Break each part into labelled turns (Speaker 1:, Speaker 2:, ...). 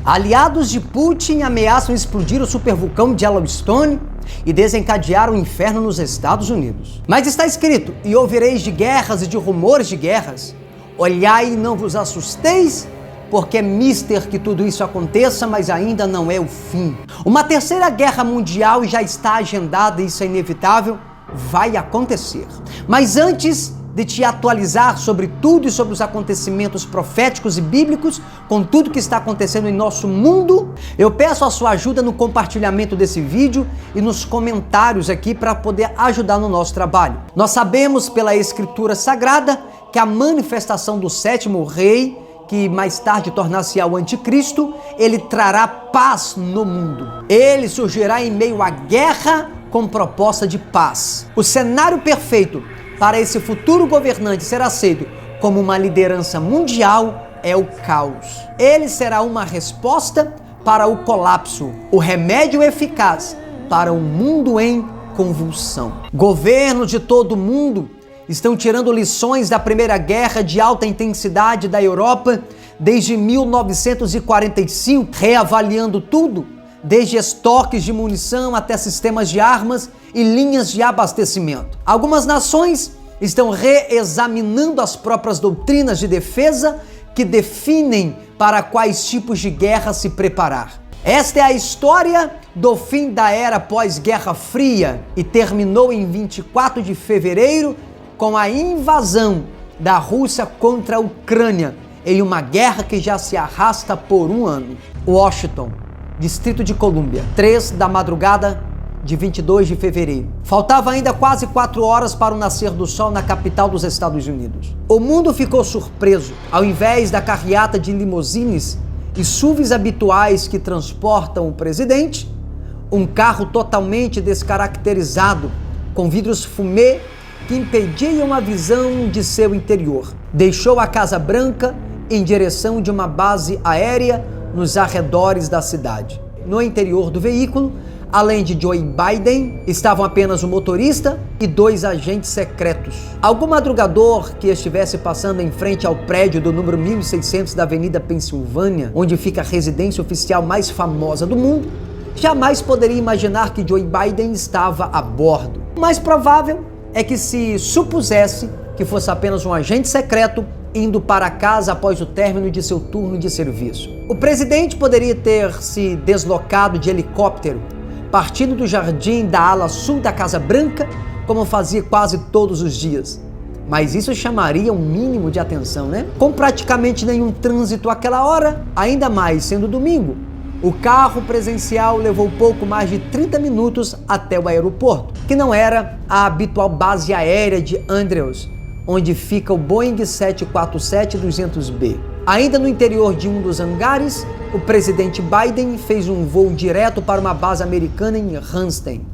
Speaker 1: Aliados de Putin ameaçam explodir o supervulcão de Yellowstone e desencadear o inferno nos Estados Unidos. Mas está escrito: e ouvireis de guerras e de rumores de guerras. Olhai e não vos assusteis, porque é mister que tudo isso aconteça, mas ainda não é o fim. Uma terceira guerra mundial já está agendada, isso é inevitável, vai acontecer. Mas antes de te atualizar sobre tudo e sobre os acontecimentos proféticos e bíblicos, com tudo que está acontecendo em nosso mundo, eu peço a sua ajuda no compartilhamento desse vídeo e nos comentários aqui para poder ajudar no nosso trabalho. Nós sabemos pela Escritura Sagrada que a manifestação do sétimo rei, que mais tarde tornar-se-á o anticristo, ele trará paz no mundo. Ele surgirá em meio à guerra com proposta de paz. O cenário perfeito para esse futuro governante ser aceito como uma liderança mundial é o caos. Ele será uma resposta para o colapso, o remédio eficaz para um mundo em convulsão. Governos de todo o mundo estão tirando lições da Primeira Guerra de alta intensidade da Europa desde 1945, reavaliando tudo, desde estoques de munição até sistemas de armas e linhas de abastecimento. Algumas nações estão reexaminando as próprias doutrinas de defesa que definem para quais tipos de guerra se preparar. Esta é a história do fim da era pós-Guerra Fria e terminou em 24 de fevereiro com a invasão da Rússia contra a Ucrânia em uma guerra que já se arrasta por um ano. Washington, Distrito de Colômbia, 3 da madrugada de 22 de fevereiro. Faltava ainda quase 4 horas para o nascer do sol na capital dos Estados Unidos. O mundo ficou surpreso. Ao invés da carreata de limousines e SUVs habituais que transportam o presidente, um carro totalmente descaracterizado, com vidros fumê que impediam a visão de seu interior. Deixou a Casa Branca em direção de uma base aérea nos arredores da cidade. No interior do veículo, além de Joe Biden, estavam apenas o motorista e 2 agentes secretos. Algum madrugador que estivesse passando em frente ao prédio do número 1600 da Avenida Pensilvânia, onde fica a residência oficial mais famosa do mundo, jamais poderia imaginar que Joe Biden estava a bordo. O mais provável é que se supusesse que fosse apenas um agente secreto indo para casa após o término de seu turno de serviço. O presidente poderia ter se deslocado de helicóptero, partindo do jardim da ala sul da Casa Branca, como fazia quase todos os dias. Mas isso chamaria um mínimo de atenção, né? Com praticamente nenhum trânsito àquela hora, ainda mais sendo domingo, o carro presidencial levou pouco mais de 30 minutos até o aeroporto, que não era a habitual base aérea de Andrews, onde fica o Boeing 747-200B. Ainda no interior de um dos hangares, o presidente Biden fez um voo direto para uma base americana em Ramstein,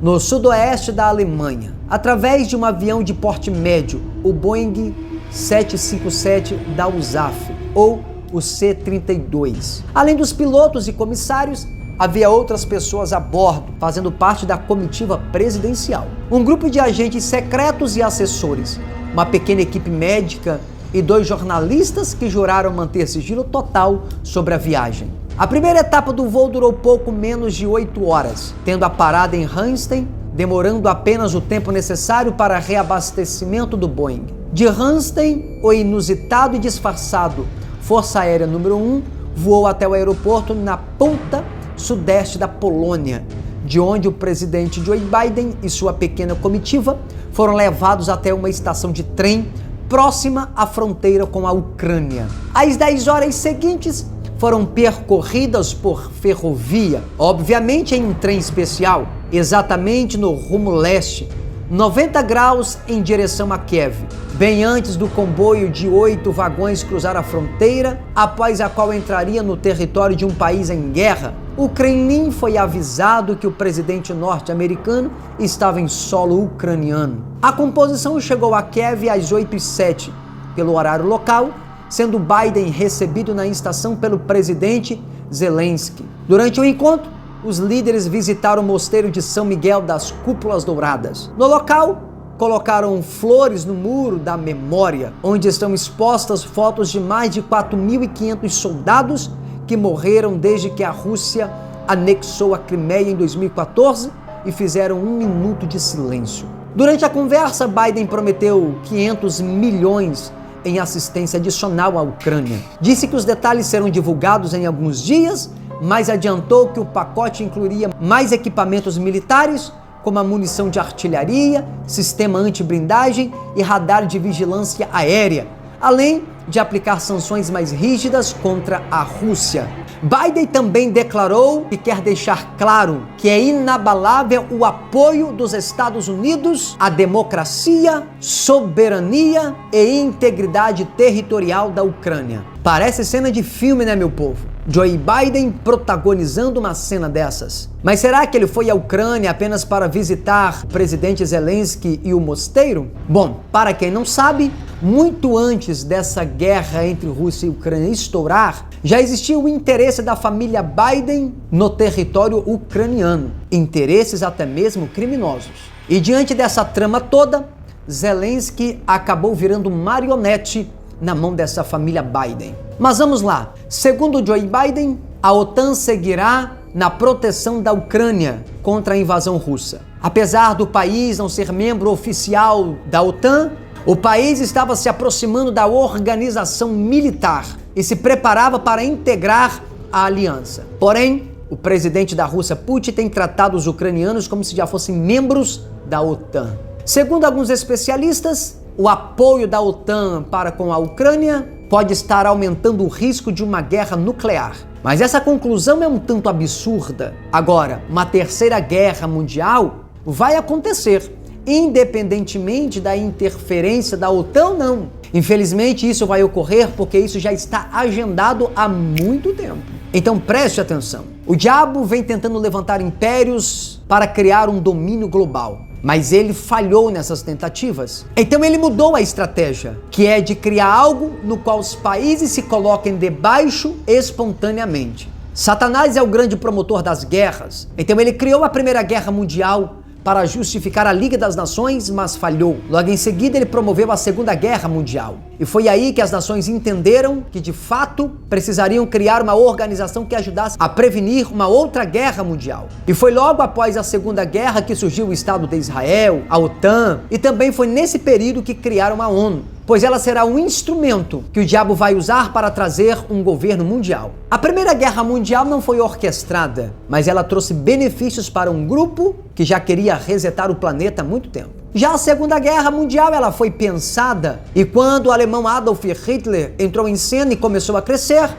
Speaker 1: no sudoeste da Alemanha, através de um avião de porte médio, o Boeing 757 da USAF, ou o C-32. Além dos pilotos e comissários, havia outras pessoas a bordo, fazendo parte da comitiva presidencial. Um grupo de agentes secretos e assessores, uma pequena equipe médica e 2 jornalistas que juraram manter sigilo total sobre a viagem. A primeira etapa do voo durou pouco menos de 8 horas, tendo a parada em Ramstein, demorando apenas o tempo necessário para reabastecimento do Boeing. De Ramstein, o inusitado e disfarçado Força Aérea número 1 voou até o aeroporto na ponta sudeste da Polônia, de onde o presidente Joe Biden e sua pequena comitiva foram levados até uma estação de trem próxima à fronteira com a Ucrânia. As 10 horas seguintes foram percorridas por ferrovia, obviamente em um trem especial, exatamente no rumo leste, 90 graus em direção a Kiev, bem antes do comboio de 8 vagões cruzar a fronteira, após a qual entraria no território de um país em guerra. O Kremlin foi avisado que o presidente norte-americano estava em solo ucraniano. A composição chegou a Kiev às 8h07, pelo horário local, sendo Biden recebido na estação pelo presidente Zelensky. Durante o encontro, os líderes visitaram o mosteiro de São Miguel das Cúpulas Douradas. No local, colocaram flores no muro da memória, onde estão expostas fotos de mais de 4.500 soldados que morreram desde que a Rússia anexou a Crimeia em 2014 e fizeram 1 minuto de silêncio. Durante a conversa, Biden prometeu 500 milhões em assistência adicional à Ucrânia. Disse que os detalhes serão divulgados em alguns dias, mas adiantou que o pacote incluiria mais equipamentos militares, como a munição de artilharia, sistema anti-blindagem e radar de vigilância aérea, além de aplicar sanções mais rígidas contra a Rússia. Biden também declarou que quer deixar claro que é inabalável o apoio dos Estados Unidos à democracia, soberania e integridade territorial da Ucrânia. Parece cena de filme, né, meu povo? Joe Biden protagonizando uma cena dessas. Mas será que ele foi à Ucrânia apenas para visitar o presidente Zelensky e o mosteiro? Bom, para quem não sabe, muito antes dessa guerra entre Rússia e Ucrânia estourar, já existia o interesse da família Biden no território ucraniano, interesses até mesmo criminosos. E diante dessa trama toda, Zelensky acabou virando marionete na mão dessa família Biden. Mas vamos lá. Segundo Joe Biden, a OTAN seguirá na proteção da Ucrânia contra a invasão russa. Apesar do país não ser membro oficial da OTAN, o país estava se aproximando da organização militar e se preparava para integrar a aliança. Porém, o presidente da Rússia, Putin, tem tratado os ucranianos como se já fossem membros da OTAN. Segundo alguns especialistas, o apoio da OTAN para com a Ucrânia pode estar aumentando o risco de uma guerra nuclear. Mas essa conclusão é um tanto absurda. Agora, uma terceira guerra mundial vai acontecer, independentemente da interferência da OTAN ou não. Infelizmente, isso vai ocorrer porque isso já está agendado há muito tempo. Então preste atenção. O diabo vem tentando levantar impérios para criar um domínio global. Mas ele falhou nessas tentativas. Então ele mudou a estratégia, que é de criar algo no qual os países se coloquem debaixo espontaneamente. Satanás é o grande promotor das guerras. Então ele criou a Primeira Guerra Mundial para justificar a Liga das Nações, mas falhou. Logo em seguida, ele promoveu a Segunda Guerra Mundial. E foi aí que as nações entenderam que, de fato, precisariam criar uma organização que ajudasse a prevenir uma outra guerra mundial. E foi logo após a Segunda Guerra que surgiu o Estado de Israel, a OTAN, e também foi nesse período que criaram a ONU, pois ela será um instrumento que o diabo vai usar para trazer um governo mundial. A Primeira Guerra Mundial não foi orquestrada, mas ela trouxe benefícios para um grupo que já queria resetar o planeta há muito tempo. Já a Segunda Guerra Mundial, ela foi pensada, e quando o alemão Adolf Hitler entrou em cena e começou a crescer,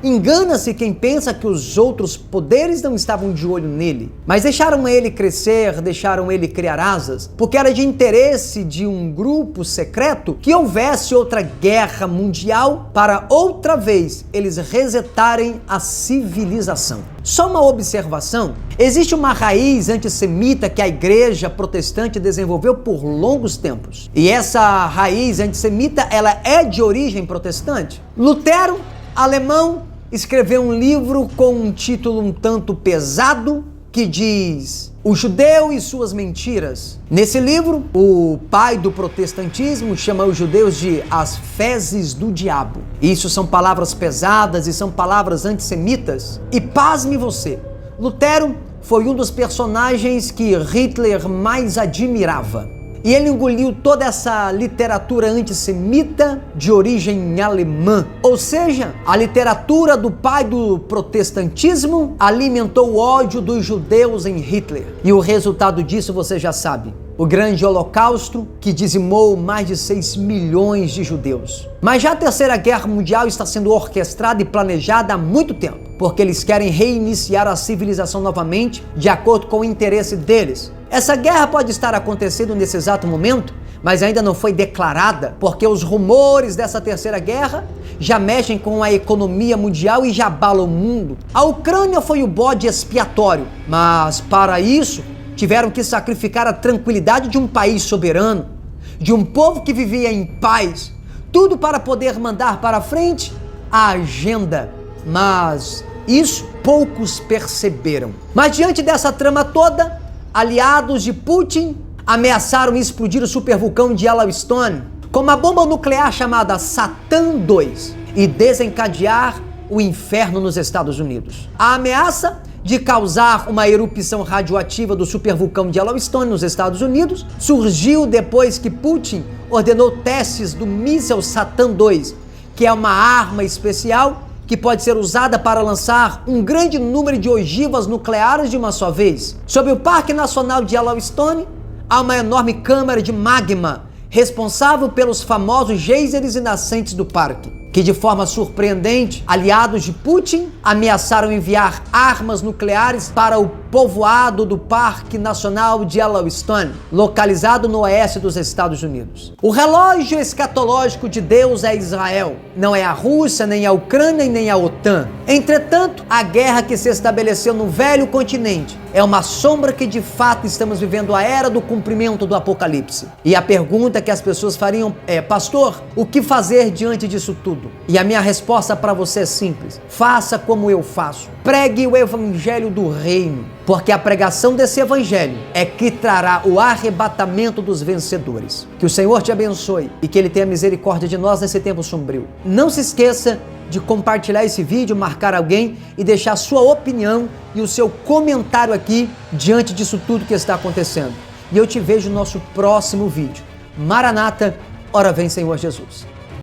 Speaker 1: engana-se quem pensa que os outros poderes não estavam de olho nele, mas deixaram ele crescer, deixaram ele criar asas, porque era de interesse de um grupo secreto que houvesse outra guerra mundial para outra vez eles resetarem a civilização. Só uma observação, existe uma raiz antissemita que a igreja protestante desenvolveu por longos tempos, e essa raiz antissemita, ela é de origem protestante. Lutero, alemão, escreveu um livro com um título um tanto pesado que diz O Judeu e Suas Mentiras. Nesse livro, o pai do protestantismo chama os judeus de as fezes do diabo. Isso são palavras pesadas e são palavras antissemitas. E pasme você, Lutero foi um dos personagens que Hitler mais admirava. E ele engoliu toda essa literatura antissemita de origem alemã. Ou seja, a literatura do pai do protestantismo alimentou o ódio dos judeus em Hitler. E o resultado disso você já sabe. O grande holocausto que dizimou mais de 6 milhões de judeus. Mas já a Terceira Guerra Mundial está sendo orquestrada e planejada há muito tempo, porque eles querem reiniciar a civilização novamente de acordo com o interesse deles. Essa guerra pode estar acontecendo nesse exato momento, mas ainda não foi declarada, porque os rumores dessa terceira guerra já mexem com a economia mundial e já abalam o mundo. A Ucrânia foi o bode expiatório, mas para isso tiveram que sacrificar a tranquilidade de um país soberano, de um povo que vivia em paz, tudo para poder mandar para frente a agenda. Mas isso poucos perceberam. Mas diante dessa trama toda, aliados de Putin ameaçaram explodir o supervulcão de Yellowstone com uma bomba nuclear chamada Satan II e desencadear o inferno nos Estados Unidos. A ameaça de causar uma erupção radioativa do supervulcão de Yellowstone nos Estados Unidos surgiu depois que Putin ordenou testes do míssil Satan II, que é uma arma especial que pode ser usada para lançar um grande número de ogivas nucleares de uma só vez. Sobre o Parque Nacional de Yellowstone, há uma enorme câmara de magma responsável pelos famosos geysers e nascentes do parque, que de forma surpreendente, aliados de Putin ameaçaram enviar armas nucleares para o povoado do Parque Nacional de Yellowstone, localizado no oeste dos Estados Unidos. O relógio escatológico de Deus é Israel, não é a Rússia, nem a Ucrânia e nem a OTAN. Entretanto, a guerra que se estabeleceu no velho continente é uma sombra que de fato estamos vivendo a era do cumprimento do Apocalipse. E a pergunta que as pessoas fariam é: pastor, o que fazer diante disso tudo? E a minha resposta para você é simples: faça como eu faço. Pregue o evangelho do reino, porque a pregação desse evangelho é que trará o arrebatamento dos vencedores. Que o Senhor te abençoe e que Ele tenha misericórdia de nós nesse tempo sombrio. Não se esqueça de compartilhar esse vídeo, marcar alguém e deixar a sua opinião e o seu comentário aqui diante disso tudo que está acontecendo. E eu te vejo no nosso próximo vídeo. Maranata, ora vem Senhor Jesus.